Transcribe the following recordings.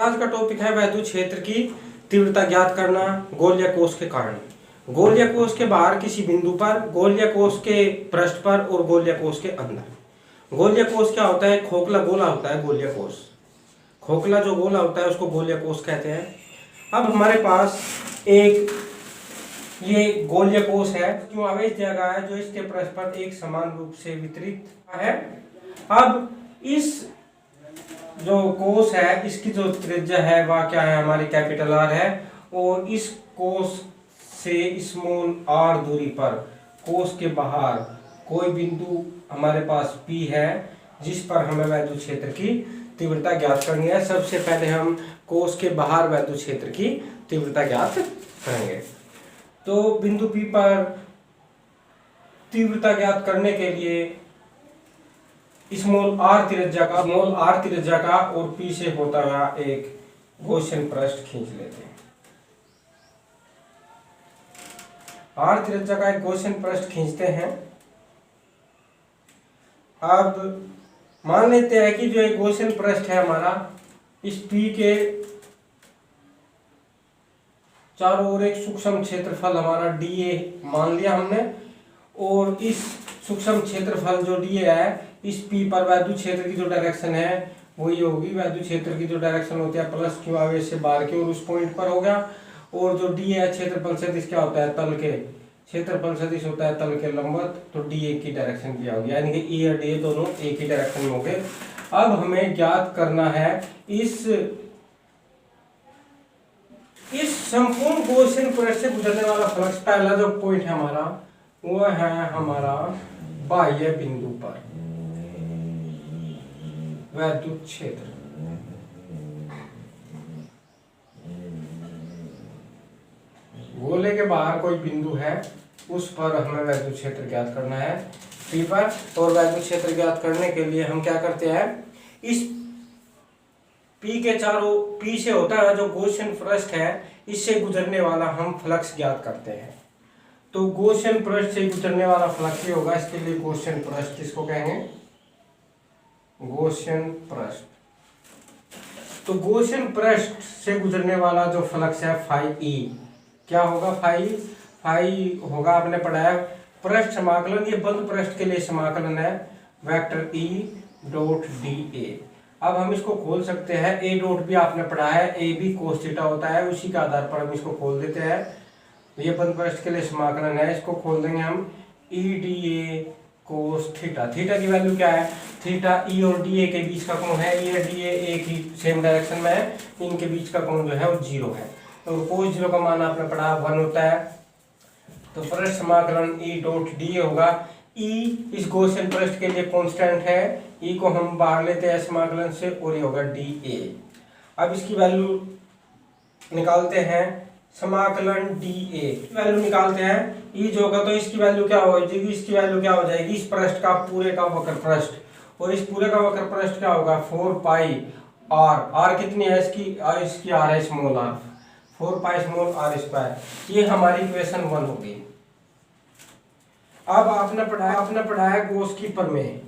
आज का टॉपिक है वैद्युत क्षेत्र की तीव्रता ज्ञात करना गोलीय कोष के कारण। गोलीय कोष के बाहर किसी बिंदु पर, गोलीय कोष के पृष्ठ पर और गोलीय कोष के अंदर। गोलीय कोष क्या होता है? खोखला गोला होता है गोलीय कोष। खोखला जो गोला होता है उसको गोलीय कोष कहते हैं। अब हमारे पास एक ये गोलीय कोष है जो आवेश दिया गया है, जो इसके पृष्ठ पर एक समान रूप से वितरित है। अब इस जो कोष है इसकी जो त्रिज्या है वह क्या है? हमारी कैपिटल आर है। और इस कोष से स्मॉल आर दूरी पर कोष के बाहर कोई बिंदु हमारे पास पी है जिस पर हमें वैद्युत क्षेत्र की तीव्रता ज्ञात करनी है। सबसे पहले हम कोष के बाहर वैद्युत क्षेत्र की तीव्रता ज्ञात करेंगे। तो बिंदु पी पर तीव्रता ज्ञात करने के लिए स्मॉल आर त्रिज्या का और पी से होता हुआ एक गॉसियन पृष्ठ खींच लेते हैं। आर त्रिज्या का एक गॉसियन पृष्ठ खींचते हैं। अब मान लेते हैं कि जो एक गॉसियन पृष्ठ है हमारा, इस पी के चारों ओर एक सूक्ष्म क्षेत्रफल हमारा डीए मान लिया हमने। और इस सूक्ष्म क्षेत्रफल जो डीए है, इस पी पर वैद्युत क्षेत्र की जो डायरेक्शन है वो ये होगी। वैद्युत क्षेत्र की जो डायरेक्शन होती है प्लस क्यू आवेश से बाहर की और उस पॉइंट पर हो गया। और जो डी है क्षेत्रफल सदिश क्या होता है? तल के क्षेत्रफल सदिश होता है तल के लंबवत, तो डी ए की डायरेक्शन क्या होगी? यानी कि ई और डी दोनों एक ही डायरेक्शन में होंगे। अब हमें ज्ञात करना है इस संपूर्ण गॉसियन पृष्ठ से गुजरने वाला फ्लक्स। पहला जो पॉइंट है हमारा वो है हमारा बाह्य बिंदु पर वैद्युत क्षेत्र। गोले के बाहर कोई बिंदु है उस पर हमें वैद्युत क्षेत्र ज्ञात करना है पी पर। और वैद्युत क्षेत्र ज्ञात करने के लिए हम क्या करते हैं? इस पी के चारों, पी से होता है जो गॉसियन पृष्ठ है, इससे गुजरने वाला हम फ्लक्स ज्ञात करते हैं। तो गॉसियन पृष्ठ से गुजरने वाला फ्लक्स ये होगा। इसके लिए गॉसियन पृष्ठ किसको कहेंगे? गॉसियन पृष्ठ। तो गॉसियन पृष्ठ से गुजरने वाला जो फ्लक्स है फाई ई क्या होगा? फाई होगा, आपने पढ़ा है पृष्ठ समाकलन। ये बंद पृष्ठ के लिए समाकलन है vector E dot D A. अब हम इसको खोल सकते हैं। ए डॉट भी आपने पढ़ा है, ए भी कोस थीटा होता है, उसी के आधार पर हम इसको खोल देते हैं। ये बंद पृष्ठ के लिए समाकलन है, इसको खोल देंगे हम। E D A cos theta. Theta की वैल्यू क्या है? थीटा ई और डी ए के बीच का कोण है। ई और डी ए एक ही सेम डायरेक्शन में है, इनके बीच का कोण जो है वो 0 है। तो कोस 0 का मान आपने पढ़ा 1 होता है। तो पृष्ठ समाकलन ई डॉट डी ए होगा। ई इस गॉसियन पृष्ठ के लिए कांस्टेंट है, ई को हम बाहर लेते हैं समाकलन से और ये होगा डी ए। अब इसकी वैल्यू निकालते हैं, समाकलन डी ए वैल्यू निकालते हैं। ई जो होगा तो इसकी वैल्यू क्या हो जाएगी? इसकी वैल्यू क्या हो जाएगी? इस पृष्ठ का पूरे का वक्र पृष्ठ, और इस पूरे का वक्र पृष्ठ क्या होगा? 4 पाई आर। आर कितनी है इसकी आर है small R, 4 pi small R square. ये हमारी इक्वेशन 1 होगी। अब आपने पढ़ा है गॉस की प्रमेय।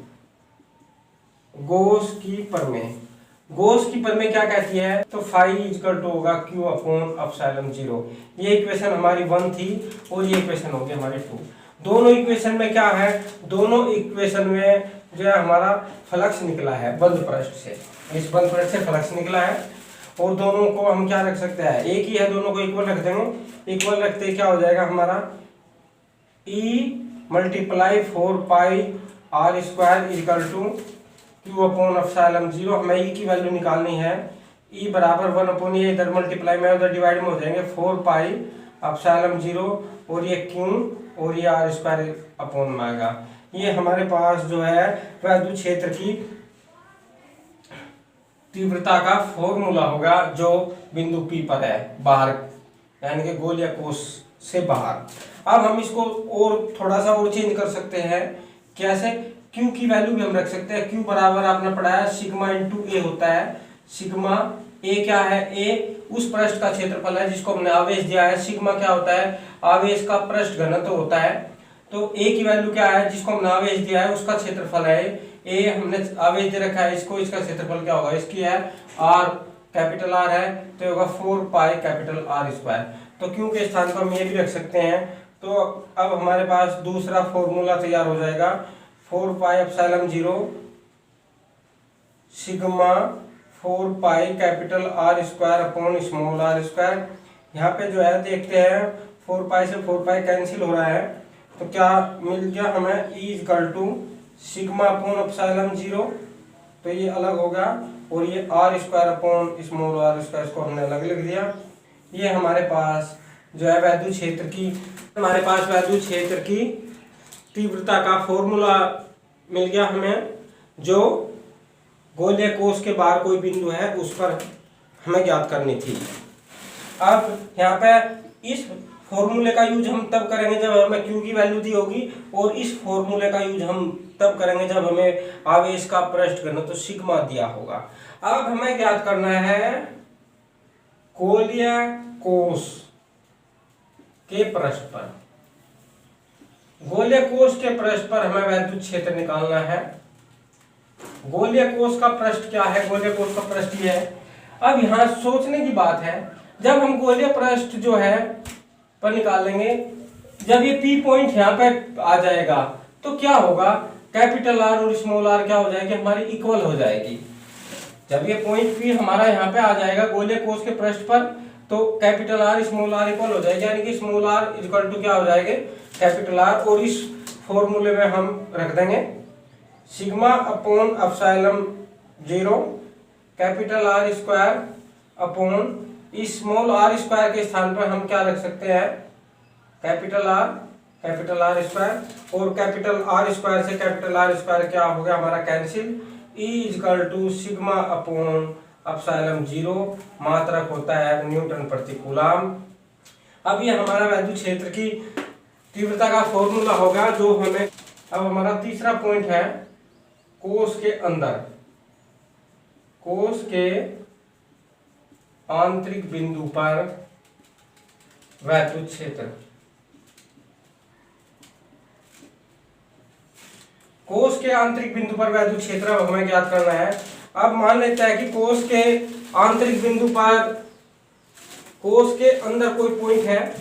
गॉस की प्रमेय क्या कहती है? तो फाई इक्वल टू होगा क्यू अपॉन एप्सिलॉन 0। ये इक्वेशन हमारी 1 थी और ये इक्वेशन होगी हमारी 2। दोनों इक्वेशन में क्या है? दोनों इक्वेशन में जो है हमारा फ्लक्स निकला है बंद पृष्ठ से, इस बंद पृष्ठ से फ्लक्स निकला है। और दोनों को हम क्या रख सकते हैं? एक ही है, दोनों को इक्वल रख देंगे। इक्वल रखते क्या हो जाएगा हमारा? E multiply 4 pi R square equal to Q upon epsilon 0। हमें ई की वैल्यू निकालनी है। ई बराबर 1 अपॉन ये इधर मल्टीप्लाई में उधर डिवाइड में हो जाएंगे 4 पाई एप्सिलॉन 0 और ये क्यू और ये आर स्क्वायर अपॉन में आएगा। ये हमारे पास जो है वैद्युत क्षेत्र की तीव्रता का फॉर्मूला होगा जो बिंदु पी पर है बाहर, यानी कि गोलीय कोष से बाहर। अब हम इसको और थोड़ा सा और चेंज कर सकते हैं। कैसे? क्यू की वैल्यू भी हम रख सकते हैं। क्यू बराबर आपने पढ़ा है सिग्मा इंटू ए होता है। सिग्मा ए क्या है? ए उस पृष्ठ का क्षेत्रफल है जिसको हमने आवेश दिया है। सिग्मा क्या होता है? आवेश का पृष्ठ घनत्व होता है। तो ए की वैल्यू क्या है? जिसको हमने आवेश दिया है उसका क्षेत्रफल है। ए हमने आवेश दे रखा है इसको, इसका क्षेत्रफल क्या होगा? इसकी है आर कैपिटल आर है तो ये होगा 4 पाई कैपिटल आर स्क्वायर। तो क्यू के स्थान पर हम ये भी रख सकते हैं। तो अब हमारे पास दूसरा फॉर्मूला तैयार हो जाएगा, 4 pi epsilon 0 sigma 4 pi capital R square upon small R square. यहाँ पे जो है देखते हैं 4 पाई से 4 पाई कैंसिल हो रहा है, तो क्या मिल गया हमें, E equal to sigma upon epsilon 0, तो ये अलग होगा, और ये R square upon small R square, इसको हमने अलग लिख दिया। ये हमारे पास जो है वैद्युत क्षेत्र की, हमारे पास वैद्युत क्षेत्र की तीव्रता का फॉर्मूला मिल गया हमें, जो गोलीय कोश के बाहर कोई बिंदु है उस पर हमें ज्ञात करनी थी। अब यहाँ पे इस फॉर्मूले का यूज हम तब करेंगे जब हमें क्यू की वैल्यू दी होगी, और इस फॉर्मूले का यूज हम तब करेंगे जब हमें आवेश का पृष्ठ घनत्व तो सिग्मा दिया होगा। अब हमें ज्ञात करना है गोलीय कोश के पृष्ठ पर, गोलीय कोश के पृष्ठ पर हमें वैद्युत क्षेत्र निकालना है। गोलीय कोश का पृष्ठ क्या है, गोलीय कोश का पृष्ठ ये है। अब यहाँ सोचने की बात है, जब हम गोलीय पृष्ठ जो है पर निकालेंगे, जब ये पी पॉइंट यहाँ पे आ जाएगा तो क्या होगा, कैपिटल आर और स्मॉल आर क्या हो जाएगी, हमारी इक्वल हो जाएगी। जब ये पॉइंट पी हमारा यहाँ पे आ जाएगा गोलीय कोश के पृष्ठ पर, तो capital R small R equal हो जाएगी, यानी कि स्मॉल आर इक्वल टू क्या हो जाएगा, कैपिटल आर। और इस फॉर्मूले में हम रख देंगे sigma upon epsilon 0 capital R square upon small R square के स्थान पर हम क्या रख सकते हैं, कैपिटल आर स्क्वायर, और कैपिटल आर स्क्वायर से कैपिटल आर स्क्वायर क्या हो गया हमारा cancel, E equal to sigma upon epsilon 0, मात्रक होता है न्यूटन प्रति कूलम। अब ये हमारा वैद्युत क्षेत्र की तीव्रता का फॉर्मूला होगा जो हमें। अब हमारा तीसरा पॉइंट है कोश के अंदर, कोश के आंतरिक बिंदु पर वैद्युत क्षेत्र। कोश के आंतरिक बिंदु पर वैद्युत क्षेत्र हमें ज्ञात करना है। अब मान लेते हैं कि कोश के आंतरिक बिंदु पर, कोश के अंदर कोई पॉइंट है,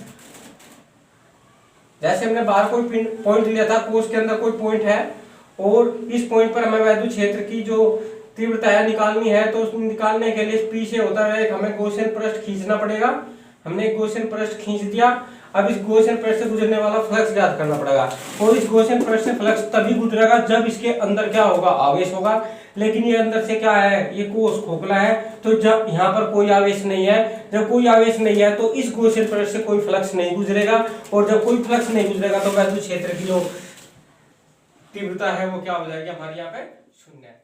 जैसे हमने बाहर कोई पॉइंट लिया था, कोश के अंदर कोई पॉइंट है, और इस पॉइंट पर हमें वैद्युत क्षेत्र की जो तीव्रता है निकालनी है। तो उसको निकालने के लिए पी से होता है हमें गॉसियन पृष्ठ खींचना पड़ेगा। हमने एक गॉसियन पृष्ठ खींच दिया। अब इस गॉसियन पृष्ठ से गुजरने वाला फ्लक्स ज्ञात करना पड़ेगा, और इस गॉसियन पृष्ठ से फ्लक्स तभी गुजरेगा जब इसके अंदर क्या होगा, आवेश होगा। लेकिन ये अंदर से क्या है, ये कोश खोखला है, तो जब यहाँ पर कोई आवेश नहीं है, जब कोई आवेश नहीं है तो इस गॉसियन पृष्ठ से कोई फ्लक्स नहीं गुजरेगा, और जब कोई फ्लक्स नहीं गुजरेगा तो वैद्युत क्षेत्र की जो तीव्रता है वो क्या हो जाएगी हमारे यहाँ पे, शून्य।